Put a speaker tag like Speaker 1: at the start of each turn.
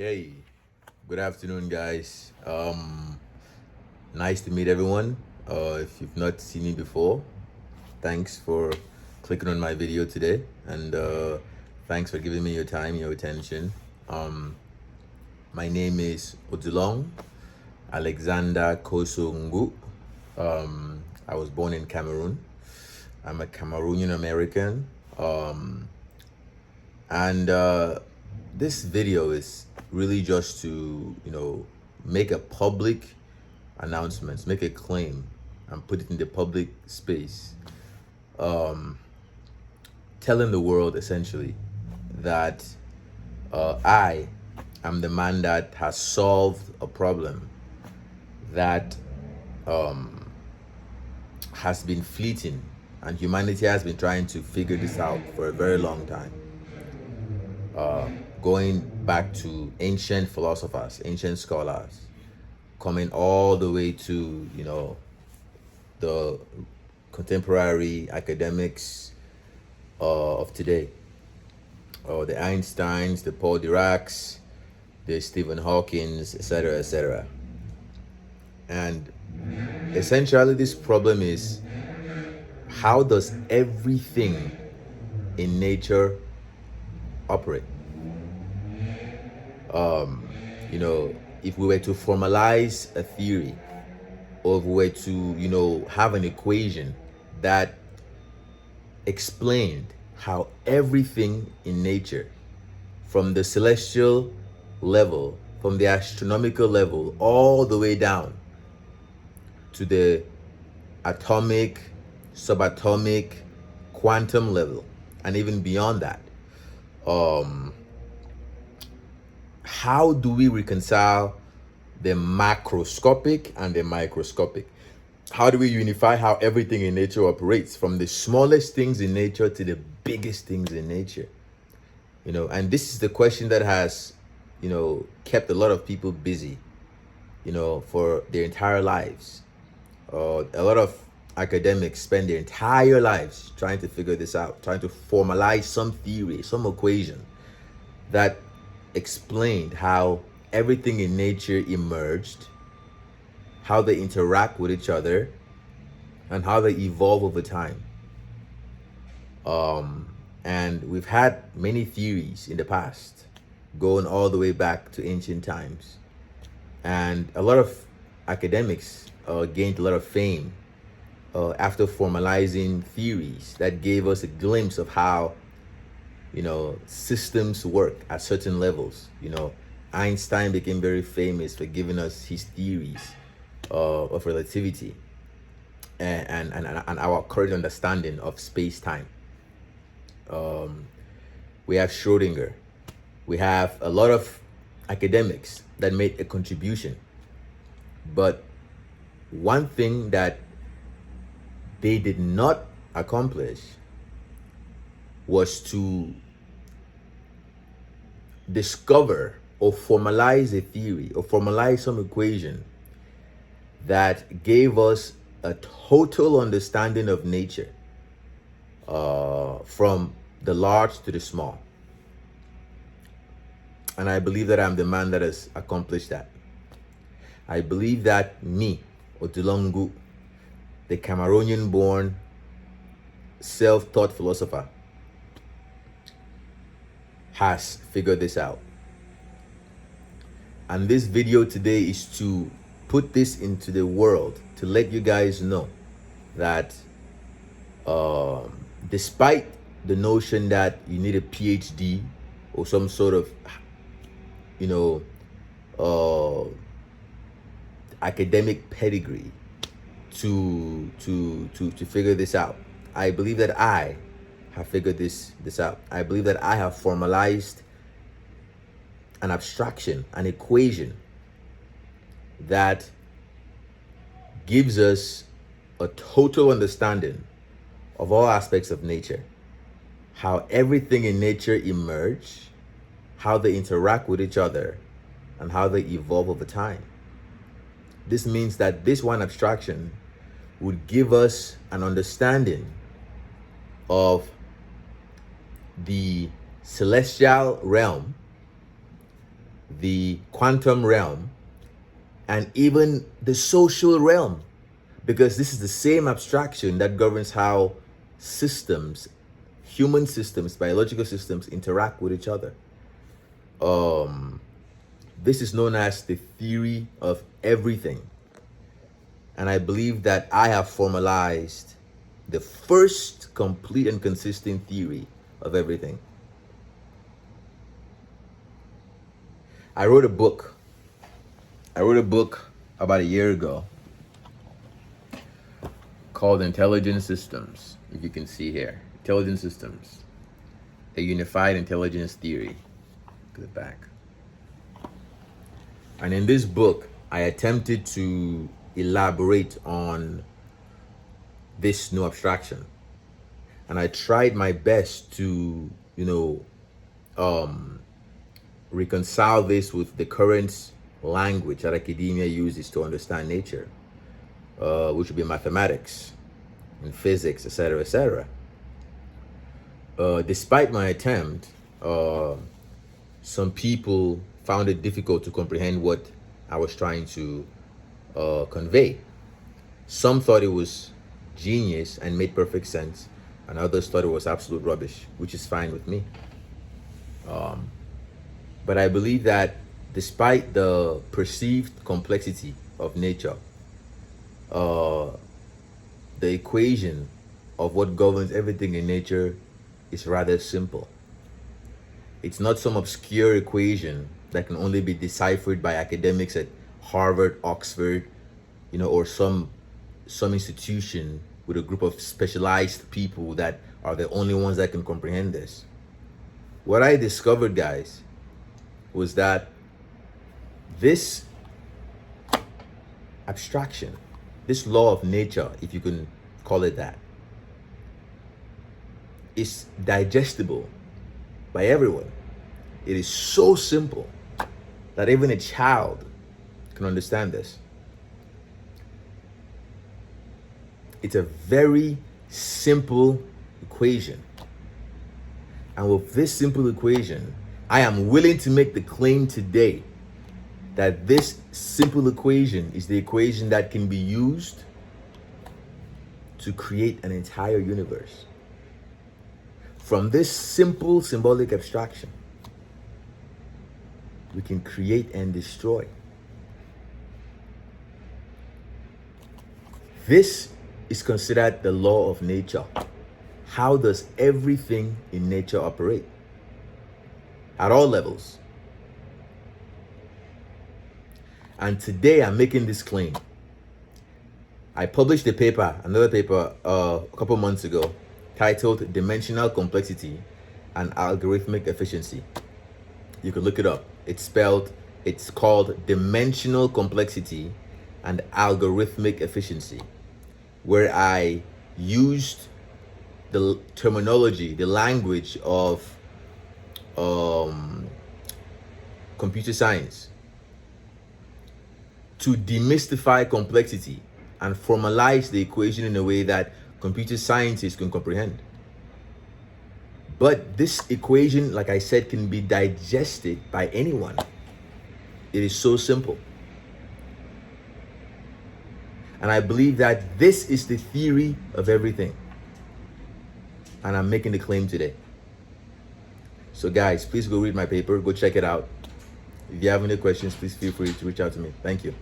Speaker 1: Okay, good afternoon, guys. Nice to meet everyone. If you've not seen me before, thanks for clicking on my video today, and thanks for giving me your time, your attention. My name is Odilon Alexander Kosso. I was born in Cameroon. I'm a Cameroonian American. And this video is really just to, make a public announcement, make a claim, and put it in the public space, telling the world essentially that I am the man that has solved a problem that has been fleeting, and humanity has been trying to figure this out for a very long time. Going back to ancient philosophers, ancient scholars, coming all the way to, the contemporary academics of today. The Einsteins, the Paul Dirac's, the Stephen Hawkins, etc., etc. And essentially, this problem is, how does everything in nature operate? If we were to formalize a theory, or if we were to, have an equation that explained how everything in nature, from the celestial level, from the astronomical level, all the way down to the atomic, subatomic, quantum level, and even beyond that, how do we reconcile the macroscopic and the microscopic? How do we unify how everything in nature operates, from the smallest things in nature to the biggest things in nature? And this is the question that has, kept a lot of people busy, for their entire lives. A lot of academics spend their entire lives trying to figure this out, trying to formalize some theory, some equation that explained how everything in nature emerged, how they interact with each other, and how they evolve over time. And we've had many theories in the past, going all the way back to ancient times. And a lot of academics gained a lot of fame after formalizing theories that gave us a glimpse of how systems work at certain levels. Einstein became very famous for giving us his theories of relativity and our current understanding of space-time. We have Schrodinger. We have a lot of academics that made a contribution. But one thing that they did not accomplish was to discover or formalize a theory or formalize some equation that gave us a total understanding of nature, from the large to the small. And I believe that I'm the man that has accomplished that. I believe that me, Odilon, the Cameroonian-born, self-taught philosopher, has figured this out. And this video today is to put this into the world, to let you guys know that despite the notion that you need a PhD or some sort of academic pedigree to figure this out, I believe that I have figured this out. I believe that I have formalized an abstraction, an equation that gives us a total understanding of all aspects of nature, how everything in nature emerge, how they interact with each other, and how they evolve over time. This means that this one abstraction would give us an understanding of the celestial realm the quantum realm, and even the social realm, because this is the same abstraction that governs how systems, human systems, biological systems interact with each other. This is known as the theory of everything. And I believe that I have formalized the first complete and consistent theory of everything. I wrote a book about a year ago called Intelligent Systems, if you can see here. Intelligent Systems, a unified intelligence theory. Look at the back. And in this book, I attempted to elaborate on this new abstraction. And I tried my best to, reconcile this with the current language that academia uses to understand nature, which would be mathematics and physics, etc., etc. Despite my attempt, some people found it difficult to comprehend what I was trying to convey. Some thought it was genius and made perfect sense, and others thought it was absolute rubbish, which is fine with me. But I believe that despite the perceived complexity of nature, the equation of what governs everything in nature is rather simple. It's not some obscure equation that can only be deciphered by academics at Harvard, Oxford, or some institution with a group of specialized people that are the only ones that can comprehend this. What I discovered, guys, was that this abstraction, this law of nature, if you can call it that, is digestible by everyone. It is so simple that even a child can understand this. It's a very simple equation. And with this simple equation, I am willing to make the claim today that this simple equation is the equation that can be used to create an entire universe. From this simple symbolic abstraction, we can create and destroy. This is considered the law of nature. How does everything in nature operate? At all levels. And today I'm making this claim. I published another paper, a couple months ago, titled Dimensional Complexity and Algorithmic Efficiency. You can look it up. It's called Dimensional Complexity and Algorithmic Efficiency, where I used the terminology, the language of computer science to demystify complexity and formalize the equation in a way that computer scientists can comprehend. But this equation, like I said, can be digested by anyone. It is so simple. And I believe that this is the theory of everything. And I'm making the claim today. So guys, please go read my paper, go check it out. If you have any questions, please feel free to reach out to me. Thank you.